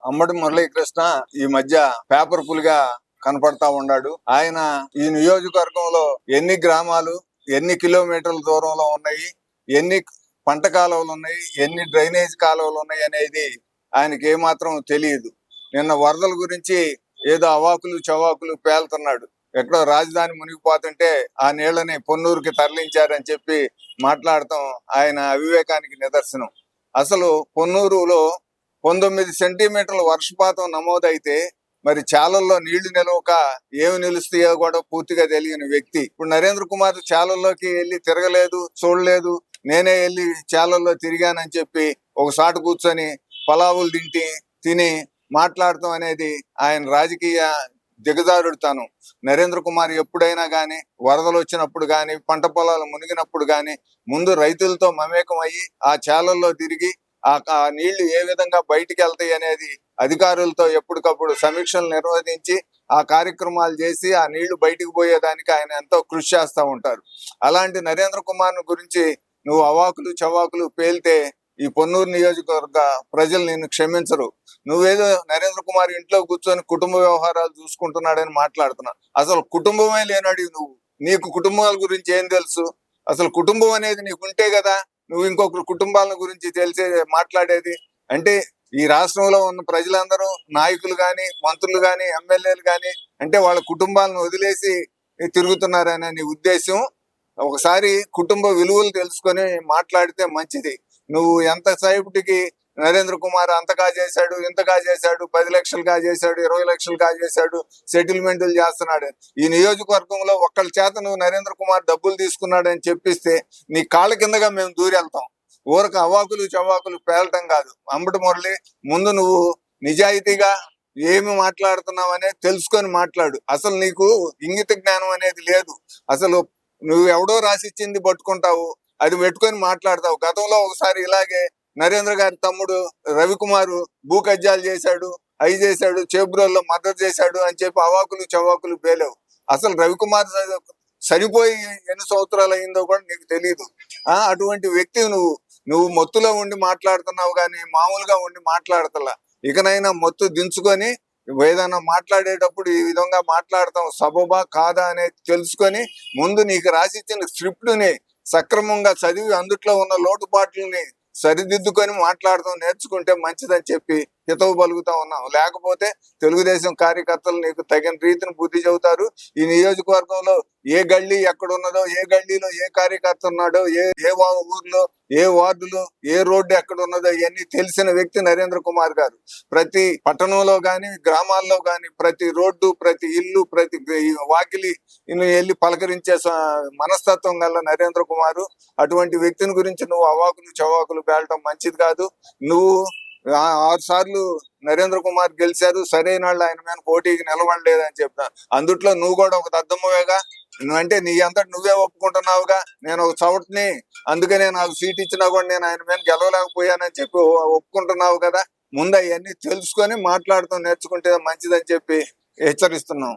అమ్మడి మురళీకృష్ణ ఈ మధ్య పేపర్ ఫుల్ గా కనపడతా ఉన్నాడు. ఆయన ఈ నియోజకవర్గంలో ఎన్ని గ్రామాలు, ఎన్ని కిలోమీటర్ల దూరంలో ఉన్నాయి, ఎన్ని పంట కాలువలు ఉన్నాయి, ఎన్ని డ్రైనేజ్ కాలువలు ఉన్నాయి అనేది ఆయనకి ఏమాత్రం తెలియదు. నిన్న వరదల గురించి ఏదో అవాకులు చవాకులు పేలుతున్నాడు. ఎక్కడో రాజధాని మునిగిపోతుంటే ఆ నీళ్లని పొన్నూరుకి తరలించారని చెప్పి మాట్లాడటం ఆయన అవివేకానికి నిదర్శనం. అసలు పొన్నూరులో 19 సెంటీమీటర్ల వర్షపాతం నమోదైతే మరి చాలల్లో నీళ్లు నిలవక ఏమి నిలుస్తాయో కూడా పూర్తిగా తెలియని వ్యక్తి ఇప్పుడు నరేంద్ర కుమార్ చాలల్లోకి వెళ్ళి తిరగలేదు, చూడలేదు. నేనే వెళ్ళి చాలల్లో తిరిగానని చెప్పి ఒకసాట కూర్చొని పలావులు తిని మాట్లాడటం అనేది ఆయన రాజకీయ దిగజారుడుతాను. నరేంద్ర కుమార్ ఎప్పుడైనా గాని వరదలు వచ్చినప్పుడు గాని పంట పొలాలు మునిగినప్పుడు గాని ముందు రైతులతో మమేకం అయ్యి ఆ చాలల్లో తిరిగి ఆ నీళ్లు ఏ విధంగా బయటికి వెళ్తాయి అనేది అధికారులతో ఎప్పటికప్పుడు సమీక్షలు నిర్వహించి ఆ కార్యక్రమాలు చేసి ఆ నీళ్లు బయటికి పోయేదానికి ఆయన ఎంతో కృషి చేస్తూ ఉంటారు. అలాంటి నరేంద్ర కుమార్ గురించి నువ్వు అవాకులు చవాకులు పేలితే ఈ పొన్నూరు నియోజకవర్గ ప్రజలు నిన్ను క్షమించరు. నువ్వేదో నరేంద్ర కుమార్ ఇంట్లో కూర్చొని కుటుంబ వ్యవహారాలు చూసుకుంటున్నాడని మాట్లాడుతున్నావు. అసలు కుటుంబమే లేనాడు నువ్వు. నీకు కుటుంబాల గురించి ఏం తెలుసు? అసలు కుటుంబం అనేది నీకుంటే కదా నువ్వు ఇంకొకరు కుటుంబాల గురించి తెలిసే మాట్లాడేది. అంటే ఈ రాష్ట్రంలో ఉన్న ప్రజలందరూ నాయకులు గాని, మంత్రులు గాని, ఎమ్మెల్యేలు గాని అంటే వాళ్ళ కుటుంబాలను వదిలేసి తిరుగుతున్నారనే నీ ఉద్దేశం. ఒకసారి కుటుంబ విలువలు తెలుసుకొని మాట్లాడితే మంచిది. నువ్వు ఎంతసేపటికి నరేంద్ర కుమార్ అంతగా చేశాడు, ఇంతగా చేశాడు, 10 లక్షలుగా చేశాడు, 20 లక్షలుగా చేశాడు, సెటిల్మెంట్లు చేస్తున్నాడు. ఈ నియోజకవర్గంలో ఒక్కళ్ళ చేత నువ్వు నరేంద్ర కుమార్ డబ్బులు తీసుకున్నాడని చెప్పిస్తే నీ కాళ్ళ కిందగా మేము దూరెళ్తాం. ఊరక అవాకులు చవాకులు పేలటం కాదు. అంబటి మురళి, ముందు నువ్వు నిజాయితీగా ఏమి మాట్లాడుతున్నావు అనేది తెలుసుకొని మాట్లాడు. అసలు నీకు ఇంగిత జ్ఞానం అనేది లేదు. అసలు నువ్వు ఎవడో రాసిచ్చింది పట్టుకుంటావు, అది పెట్టుకొని మాట్లాడతావు. గతంలో ఒకసారి ఇలాగే నరేంద్ర గారి తమ్ముడు రవికుమారు భూ కబ్జాలు చేశాడు, అవి చేశాడు, చేబ్రోల్లో మద్దతు చేశాడు అని చెప్పి అవాకులు చవాకులు పేలేవు. అసలు రవికుమార్ సరిపోయి ఎన్ని సంవత్సరాలు అయిందో కూడా నీకు తెలియదు. అటువంటి వ్యక్తి నువ్వు మొత్తులో ఉండి మాట్లాడుతున్నావు కానీ మామూలుగా ఉండి మాట్లాడతలా. ఇకనైనా మొత్తు దించుకొని ఏదైనా మాట్లాడేటప్పుడు ఈ విధంగా మాట్లాడతాం సబబా కాదా అనేది తెలుసుకొని ముందు నీకు రాసిచ్చిన స్క్రిప్ట్ ని సక్రమంగా చదివి అందుట్లో ఉన్న లోటుపాట్లని సరిదిద్దుకొని మాట్లాడతాం నేర్చుకుంటే మంచిదని చెప్పి హితవు పలుకుతా ఉన్నాం. లేకపోతే తెలుగుదేశం కార్యకర్తలు నీకు తగిన రీతిని బుద్ధి చెబుతారు. ఈ నియోజకవర్గంలో ఏ గల్లీ ఎక్కడున్నదో, ఏ గల్లీలో ఏ కార్యకర్త ఉన్నాడో, ఏ ఊర్లో ఏ వార్డులో ఏ రోడ్డు ఎక్కడ ఉన్నదో ఇవన్నీ తెలిసిన వ్యక్తి నరేంద్ర కుమార్ గారు. ప్రతి పట్టణంలో గాని గ్రామాల్లో గాని ప్రతి రోడ్డు, ప్రతి ఇల్లు, ప్రతి వాకిలి వెళ్ళి పలకరించే మనస్తత్వం గల నరేంద్ర కుమారు. అటువంటి వ్యక్తిని గురించి నువ్వు అవాకులు చవాకులు పేలటం మంచిది కాదు. నువ్వు 6 సార్లు నరేంద్ర కుమార్ గెలిచారు, సరైన వాళ్ళు ఆయన మీద పోటీకి నిలబడలేదని చెప్పిన అందుట్లో నువ్వు కూడా ఒక దద్దమ్మవేగా. నువ్వంటే నీ అంతటి నువ్వే ఒప్పుకుంటున్నావుగా, నేను ఒక చవటిని అందుకనే నాకు సీట్ ఇచ్చినా కూడా నేను ఆయన మీద గెలవలేకపోయానని చెప్పి ఒప్పుకుంటున్నావు కదా. ముందు అవన్నీ తెలుసుకొని మాట్లాడుతూ నేర్చుకుంటే మంచిదని చెప్పి హెచ్చరిస్తున్నాం.